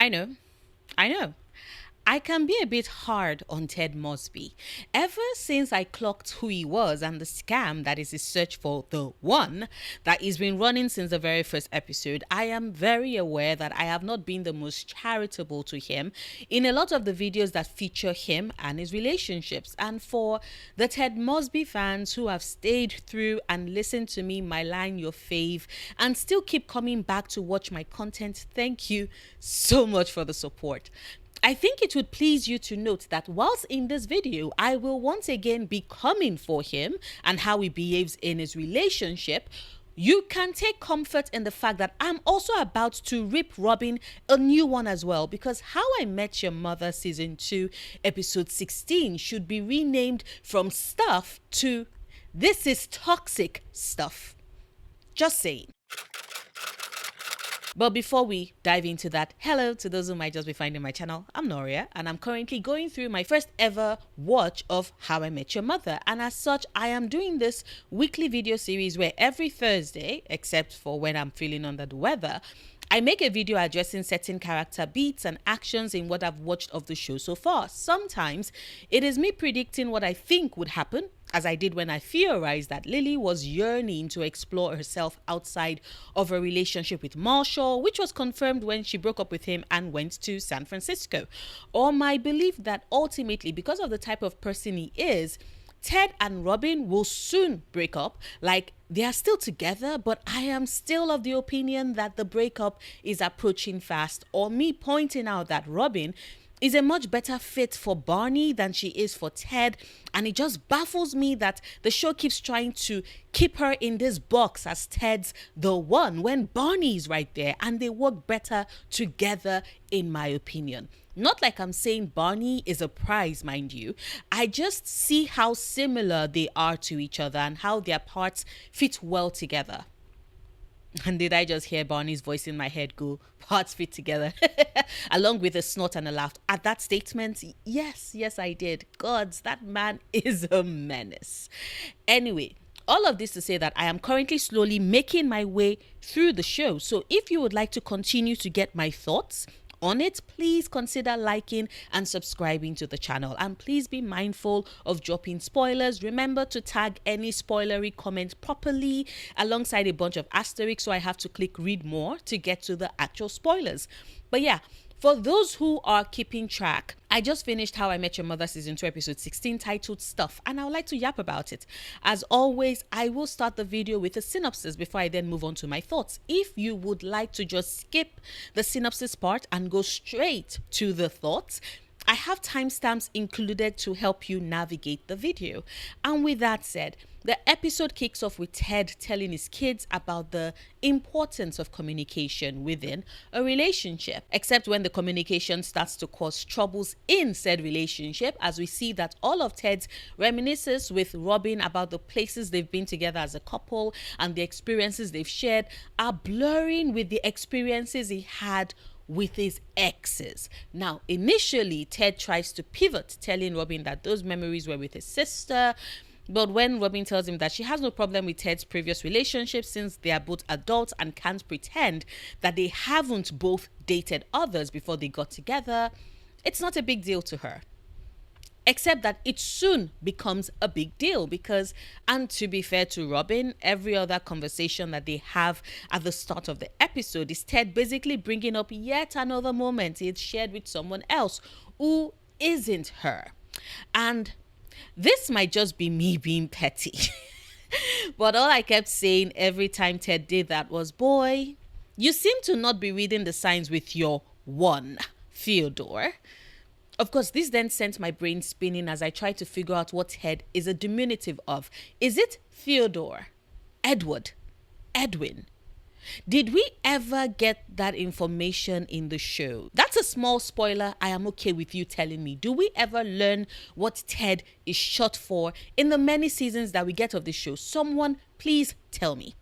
I know. I know. I can be a bit hard on Ted Mosby. Ever since I clocked who he was and the scam that is his search for the one that he's been running since the very first episode, I am very aware that I have not been the most charitable to him in a lot of the videos that feature him and his relationships. And for the Ted Mosby fans who have stayed through and listened to me, my line, your fave, and still keep coming back to watch my content, thank you so much for the support. I think it would please you to note that whilst in this video, I will once again be coming for him and how he behaves in his relationship. You can take comfort in the fact that I'm also about to rip Robin a new one as well, because How I Met Your Mother Season 2 Episode 16 should be renamed from Stuff to This is Toxic Stuff. Just saying. But before we dive into that, hello to those who might just be finding my channel. I'm Noria, and I'm currently going through my first ever watch of How I Met Your Mother. And as such, I am doing this weekly video series where every Thursday, except for when I'm feeling under the weather, I make a video addressing certain character beats and actions in what I've watched of the show so far. Sometimes it is me predicting what I think would happen, as I did when I theorized that Lily was yearning to explore herself outside of her relationship with Marshall, which was confirmed when she broke up with him and went to San Francisco. Or my belief that ultimately, because of the type of person he is, Ted and Robin will soon break up. Like, they are still together, but I am still of the opinion that the breakup is approaching fast. Or me pointing out that Robin is a much better fit for Barney than she is for Ted. And it just baffles me that the show keeps trying to keep her in this box as Ted's the one when Barney is right there, and they work better together, in my opinion. Not like I'm saying Barney is a prize, mind you. I just see how similar they are to each other and how their parts fit well together. And did I just hear Barney's voice in my head go, parts fit together? Along with a snort and a laugh. At that statement, yes, I did. Gods, that man is a menace. Anyway, all of this to say that I am currently slowly making my way through the show. So if you would like to continue to get my thoughts on it, please consider liking and subscribing to the channel, and please be mindful of dropping spoilers. Remember to tag any spoilery comment properly alongside a bunch of asterisks, so I have to click read more to get to the actual spoilers. But yeah, for those who are keeping track, I just finished How I Met Your Mother Season 2 Episode 16 titled Stuff, and I would like to yap about it. As always, I will start the video with a synopsis before I then move on to my thoughts. If you would like to just skip the synopsis part and go straight to the thoughts, I have timestamps included to help you navigate the video. And with that said, the episode kicks off with Ted telling his kids about the importance of communication within a relationship, except when the communication starts to cause troubles in said relationship, as we see that all of Ted's reminiscences with Robin about the places they've been together as a couple and the experiences they've shared are blurring with the experiences he had with his exes. Now, initially, Ted tries to pivot, telling Robin that those memories were with his sister. But when Robin tells him that she has no problem with Ted's previous relationship since they are both adults and can't pretend that they haven't both dated others before they got together, it's not a big deal to her. Except that it soon becomes a big deal because, and to be fair to Robin, every other conversation that they have at the start of the episode is Ted basically bringing up yet another moment he had shared with someone else who isn't her. And this might just be me being petty. But all I kept saying every time Ted did that was, boy, you seem to not be reading the signs with your one, Theodore. Of course, this then sent my brain spinning as I tried to figure out what Ted is a diminutive of. Is it Theodore? Edward? Edwin? Did we ever get that information in the show? That's a small spoiler. I am okay with you telling me. Do we ever learn what Ted is short for in the many seasons that we get of the show? Someone please tell me.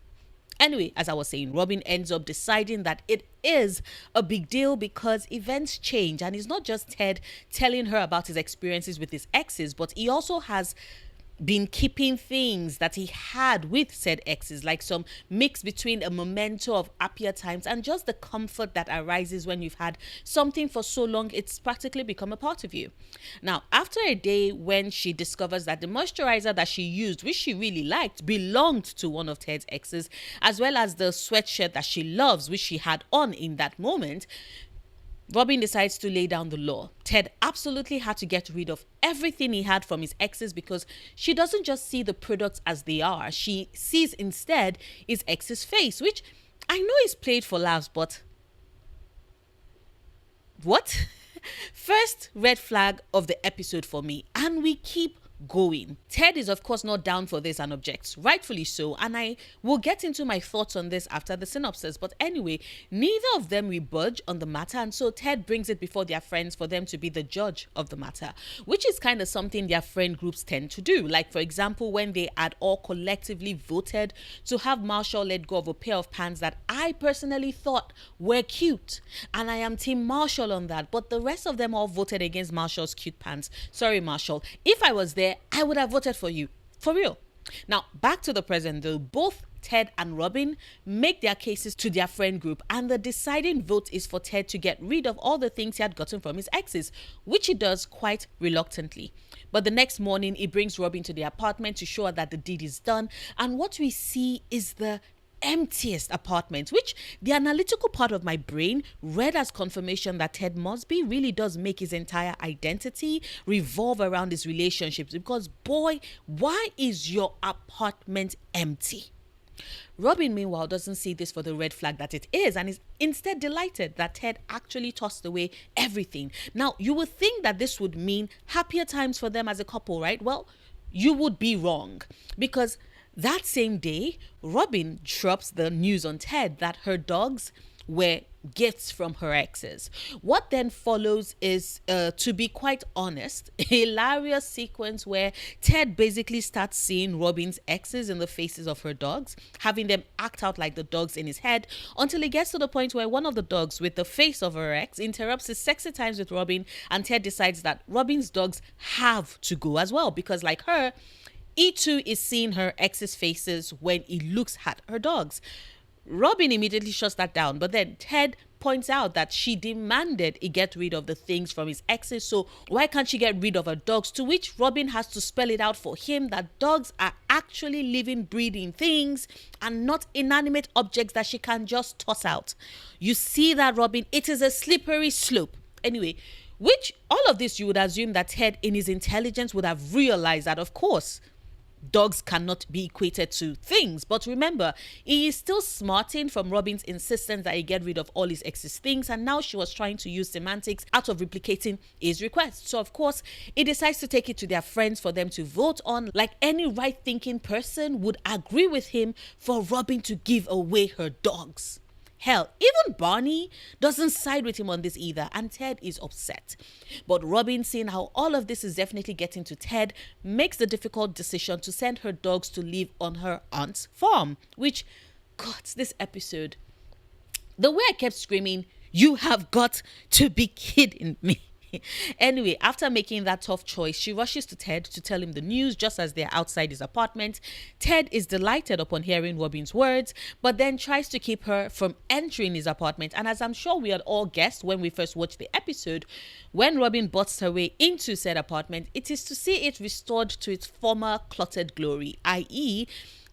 Anyway, as I was saying, Robin ends up deciding that it is a big deal because events change, and it's not just Ted telling her about his experiences with his exes, but he also has been keeping things that he had with said exes, like some mix between a memento of happier times and just the comfort that arises when you've had something for so long it's practically become a part of you. Now, after a day when she discovers that the moisturizer that she used, which she really liked, belonged to one of Ted's exes, as well as the sweatshirt that she loves, which she had on in that moment, Robin decides to lay down the law. Ted absolutely had to get rid of everything he had from his exes because she doesn't just see the products as they are. She sees instead his ex's face, which I know is played for laughs, but what? First red flag of the episode for me, and we keep going. Ted is of course not down for this and objects, rightfully so, and I will get into my thoughts on this after the synopsis. But anyway, neither of them will budge on the matter, and so Ted brings it before their friends for them to be the judge of the matter, which is kind of something their friend groups tend to do. Like for example, when they had all collectively voted to have Marshall let go of a pair of pants that I personally thought were cute, and I am team Marshall on that, but the rest of them all voted against Marshall's cute pants. Sorry Marshall, if I was there I would have voted for you. For real. Now, back to the present though. Both Ted and Robin make their cases to their friend group, and the deciding vote is for Ted to get rid of all the things he had gotten from his exes, which he does quite reluctantly. But the next morning, he brings Robin to the apartment to show her that the deed is done, and what we see is the emptiest apartment, which the analytical part of my brain read as confirmation that Ted Mosby really does make his entire identity revolve around his relationships, because boy, why is your apartment empty? Robin, meanwhile, doesn't see this for the red flag that it is and is instead delighted that Ted actually tossed away everything. Now, you would think that this would mean happier times for them as a couple, right? Well, you would be wrong, because that same day, Robin drops the news on Ted that her dogs were gifts from her exes. What then follows is, to be quite honest, a hilarious sequence where Ted basically starts seeing Robin's exes in the faces of her dogs, having them act out like the dogs in his head, until it gets to the point where one of the dogs with the face of her ex interrupts his sexy times with Robin, and Ted decides that Robin's dogs have to go as well, because like her, he too is seeing her ex's faces when he looks at her dogs. Robin immediately shuts that down, but then Ted points out that she demanded he get rid of the things from his exes, so why can't she get rid of her dogs? To which Robin has to spell it out for him that dogs are actually living, breathing things and not inanimate objects that she can just toss out. You see that, Robin? It is a slippery slope. Anyway, which all of this you would assume that Ted in his intelligence would have realized that, of course, dogs cannot be equated to things. But remember, he is still smarting from Robin's insistence that he get rid of all his ex's things, and now she was trying to use semantics out of replicating his request. So of course, he decides to take it to their friends for them to vote on, like any right-thinking person would agree with him, for Robin to give away her dogs. Hell, even Barney doesn't side with him on this either, and Ted is upset. But Robin, seeing how all of this is definitely getting to Ted, makes the difficult decision to send her dogs to live on her aunt's farm, which, God, this episode, the way I kept screaming, "You have got to be kidding me." Anyway, after making that tough choice, she rushes to Ted to tell him the news just as they're outside his apartment. Ted is delighted upon hearing Robin's words, but then tries to keep her from entering his apartment. And as I'm sure we had all guessed when we first watched the episode, when Robin busts her way into said apartment, it is to see it restored to its former cluttered glory, i.e.,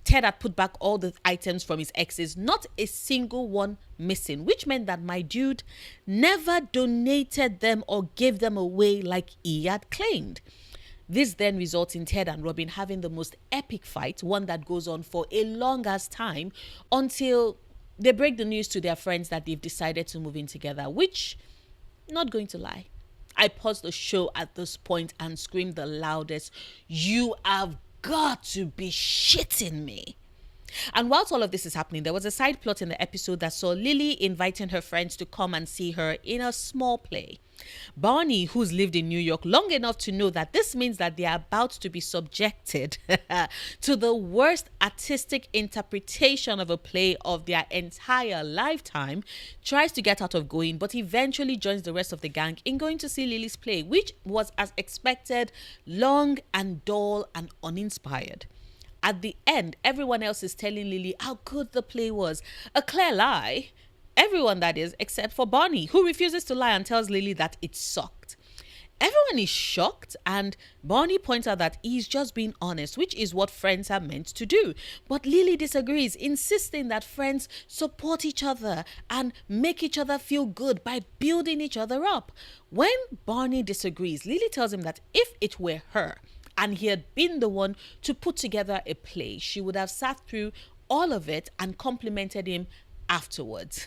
Ted had put back all the items from his exes, not a single one missing, which meant that my dude never donated them or gave them away like he had claimed. This then results in Ted and Robin having the most epic fight, one that goes on for a long ass time, until they break the news to their friends that they've decided to move in together, which, not going to lie, I paused the show at this point and screamed the loudest, "You have got to be shitting me." And whilst all of this is happening, there was a side plot in the episode that saw Lily inviting her friends to come and see her in a small play. Barney, who's lived in New York long enough to know that this means that they are about to be subjected to the worst artistic interpretation of a play of their entire lifetime, tries to get out of going, but eventually joins the rest of the gang in going to see Lily's play, which was, as expected, long and dull and uninspired. At the end, everyone else is telling Lily how good the play was. A clear lie. Everyone, that is, except for Barney, who refuses to lie and tells Lily that it sucked. Everyone is shocked, and Barney points out that he's just being honest, which is what friends are meant to do. But Lily disagrees, insisting that friends support each other and make each other feel good by building each other up. When Barney disagrees, Lily tells him that if it were her, and he had been the one to put together a play, she would have sat through all of it and complimented him afterwards.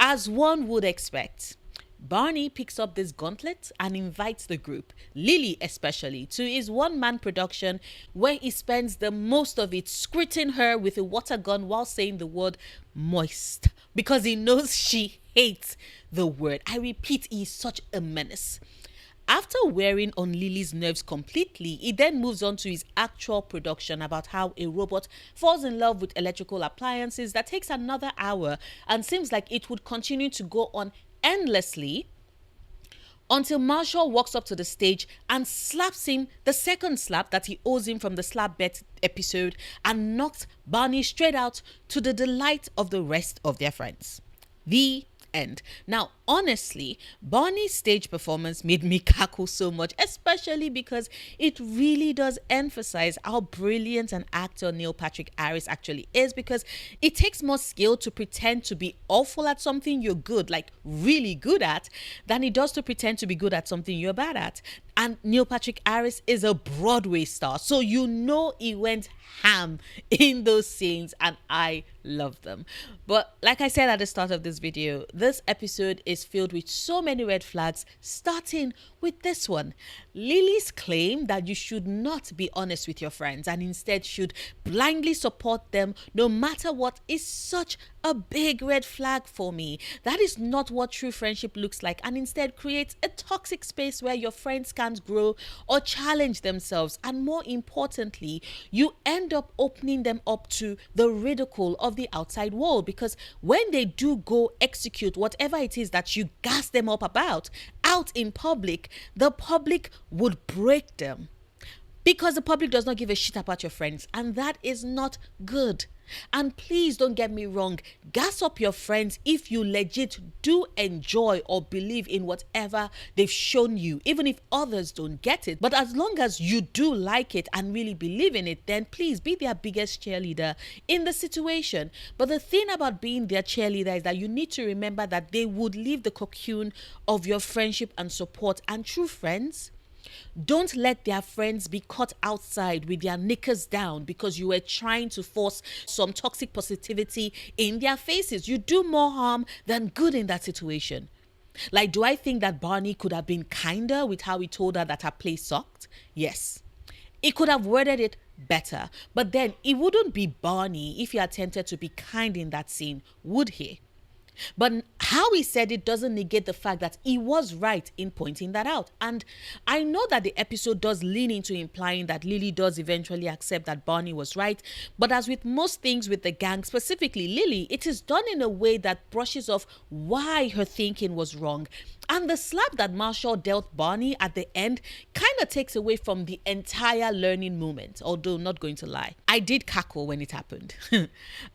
As one would expect, Barney picks up this gauntlet and invites the group, Lily especially, to his one-man production where he spends the most of it squirting her with a water gun while saying the word moist, because he knows she hates the word. I repeat, he's such a menace. After wearing on Lily's nerves completely, he then moves on to his actual production about how a robot falls in love with electrical appliances that takes another hour and seems like it would continue to go on endlessly until Marshall walks up to the stage and slaps him the second slap that he owes him from the slap bet episode and knocks Barney straight out, to the delight of the rest of their friends. The end. Now, honestly, Barney's stage performance made me cackle so much, especially because it really does emphasize how brilliant an actor Neil Patrick Harris actually is, because it takes more skill to pretend to be awful at something you're good, like really good at, than it does to pretend to be good at something you're bad at. And Neil Patrick Harris is a Broadway star, so you know he went ham in those scenes, and I love them. But like I said at the start of this video, this episode is filled with so many red flags, starting with this one. Lily's claim that you should not be honest with your friends and instead should blindly support them no matter what is such a big red flag for me. That is not what true friendship looks like, and instead creates a toxic space where your friends can't grow or challenge themselves, and more importantly, you end up opening them up to the ridicule of the outside world, because when they do go execute whatever it is that you gas them up about out in public, the public would break them, because the public does not give a shit about your friends, and that is not good. And please don't get me wrong, gas up your friends if you legit do enjoy or believe in whatever they've shown you, even if others don't get it. But as long as you do like it and really believe in it, then please be their biggest cheerleader in the situation. But the thing about being their cheerleader is that you need to remember that they would leave the cocoon of your friendship and support, and true friends don't let their friends be caught outside with their knickers down because you were trying to force some toxic positivity in their faces. You do more harm than good in that situation. Like, do I think that Barney could have been kinder with how he told her that her play sucked? Yes. He could have worded it better, but then it wouldn't be Barney if he attempted to be kind in that scene, would he? But how he said it doesn't negate the fact that he was right in pointing that out. And I know that the episode does lean into implying that Lily does eventually accept that Barney was right. But as with most things with the gang, specifically Lily, it is done in a way that brushes off why her thinking was wrong. And the slap that Marshall dealt Barney at the end kind of takes away from the entire learning moment, although not going to lie, I did cackle when it happened.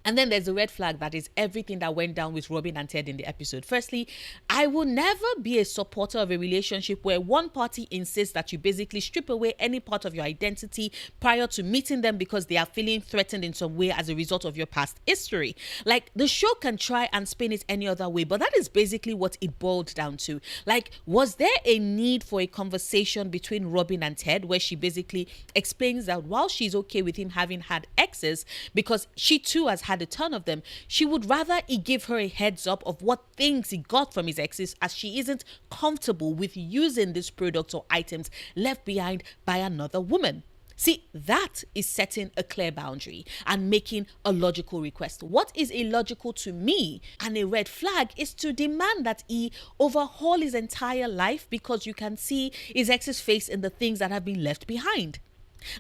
And then there's a red flag that is everything that went down with Robin and Ted in the episode. Firstly, I will never be a supporter of a relationship where one party insists that you basically strip away any part of your identity prior to meeting them because they are feeling threatened in some way as a result of your past history. Like, the show can try and spin it any other way, but that is basically what it boiled down to. Like, was there a need for a conversation between Robin and Ted where she basically explains that while she's okay with him having had exes because she too has had a ton of them, she would rather he give her a heads up of what things he got from his exes, as she isn't comfortable with using these products or items left behind by another woman. See, that is setting a clear boundary and making a logical request. What is illogical to me and a red flag is to demand that he overhaul his entire life because you can see his ex's face in the things that have been left behind.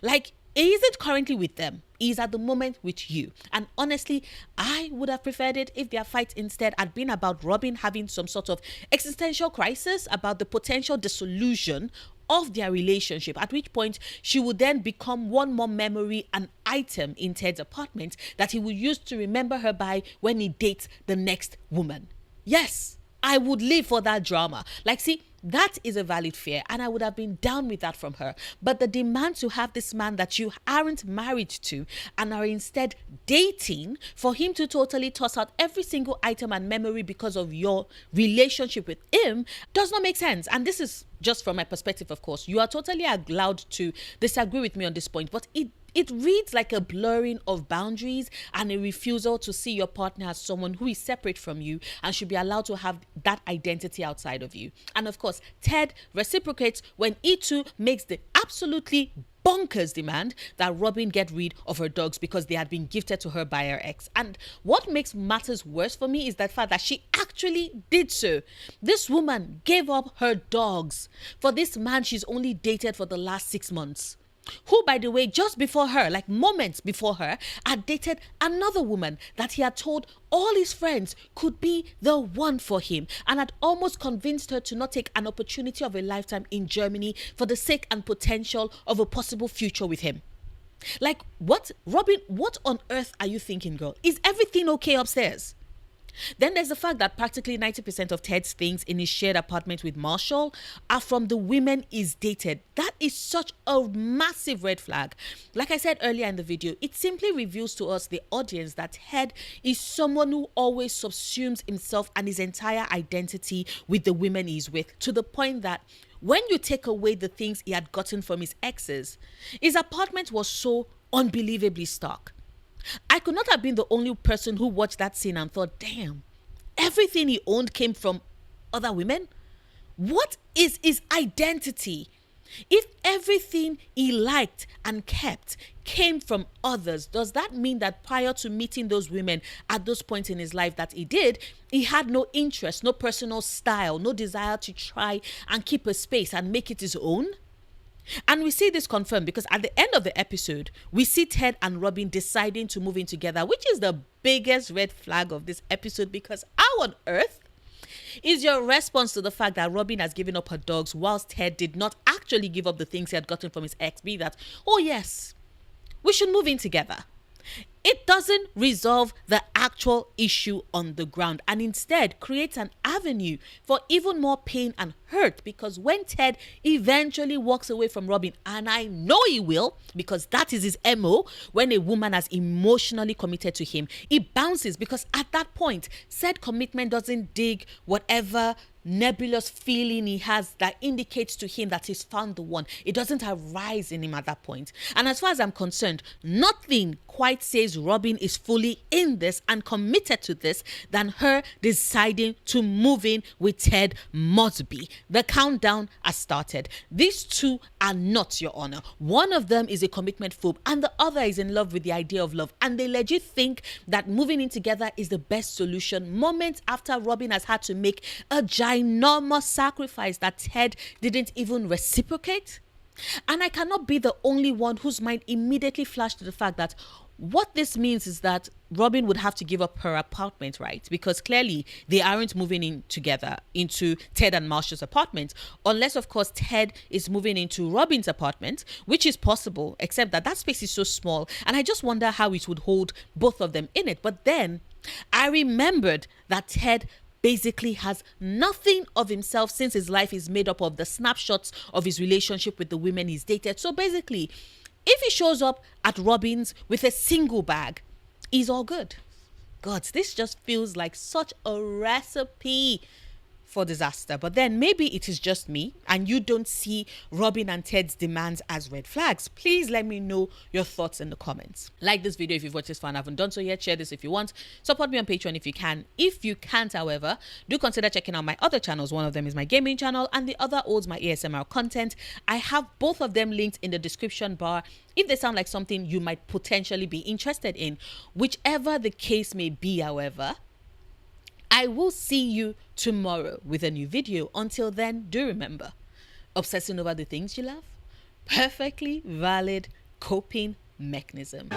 Like, he isn't currently with them. He's at the moment with you. And honestly, I would have preferred it if their fight instead had been about Robin having some sort of existential crisis about the potential dissolution of their relationship, at which point she would then become one more memory, an item in Ted's apartment that he would use to remember her by when he dates the next woman. Yes, I would live for that drama. Like, see, that is a valid fear, and I would have been down with that from her. But the demand to have this man that you aren't married to and are instead dating, for him to totally toss out every single item and memory because of your relationship with him, does not make sense. And this is just from my perspective, of course. You are totally allowed to disagree with me on this point, but it reads like a blurring of boundaries and a refusal to see your partner as someone who is separate from you and should be allowed to have that identity outside of you. And of course, Ted reciprocates when he too makes the absolutely bonkers demand that Robin get rid of her dogs because they had been gifted to her by her ex. And what makes matters worse for me is the fact that she actually did so. This woman gave up her dogs for this man she's only dated for the last 6 months, who, by the way, just before her, like moments before her, had dated another woman that he had told all his friends could be the one for him, and had almost convinced her to not take an opportunity of a lifetime in Germany for the sake and potential of a possible future with him. Like, what? Robin, what on earth are you thinking, girl? Is everything okay upstairs? Then there's the fact that practically 90% of Ted's things in his shared apartment with Marshall are from the women he's dated. That is such a massive red flag. Like I said earlier in the video, it simply reveals to us, the audience, that Ted is someone who always subsumes himself and his entire identity with the women he's with, to the point that when you take away the things he had gotten from his exes, his apartment was so unbelievably stark. I could not have been the only person who watched that scene and thought, damn, everything he owned came from other women? What is his identity? If everything he liked and kept came from others, does that mean that prior to meeting those women at those points in his life that he did, he had no interest, no personal style, no desire to try and keep a space and make it his own? And we see this confirmed because at the end of the episode, we see Ted and Robin deciding to move in together, which is the biggest red flag of this episode, because how on earth is your response to the fact that Robin has given up her dogs whilst Ted did not actually give up the things he had gotten from his ex, be that, oh yes, we should move in together? It doesn't resolve the actual issue on the ground, and instead creates an avenue for even more pain and hurt, because when Ted eventually walks away from Robin, and I know he will because that is his MO, when a woman has emotionally committed to him, he bounces, because at that point, said commitment doesn't dig whatever nebulous feeling he has that indicates to him that he's found the one. It doesn't arise in him at that point. And as far as I'm concerned, nothing quite says Robin is fully in this and committed to this than her deciding to move in with Ted Mosby. The countdown has started. These two are not, Your Honor. One of them is a commitment phobe and the other is in love with the idea of love, and they legit think that moving in together is the best solution moments after Robin has had to make a ginormous sacrifice that Ted didn't even reciprocate. And I cannot be the only one whose mind immediately flashed to the fact that what this means is that Robin would have to give up her apartment, right? Because clearly they aren't moving in together into Ted and Marshall's apartment, unless of course Ted is moving into Robin's apartment, which is possible, except that that space is so small, and I just wonder how it would hold both of them in it. But then I remembered that Ted basically has nothing of himself, since his life is made up of the snapshots of his relationship with the women he's dated. So basically, if he shows up at Robin's with a single bag, he's all good. God, this just feels like such a recipe for disaster, but then maybe it is just me and you don't see Robin and Ted's demands as red flags. Please let me know your thoughts in the comments. Like this video if you've watched this far and haven't done so yet. Share this if you want. Support me on Patreon if you can. If you can't, however, do consider checking out my other channels. One of them is my gaming channel and the other holds my ASMR content. I have both of them linked in the description bar if they sound like something you might potentially be interested in. Whichever the case may be, however, I will see you tomorrow with a new video. Until then, do remember, obsessing over the things you love, perfectly valid coping mechanism.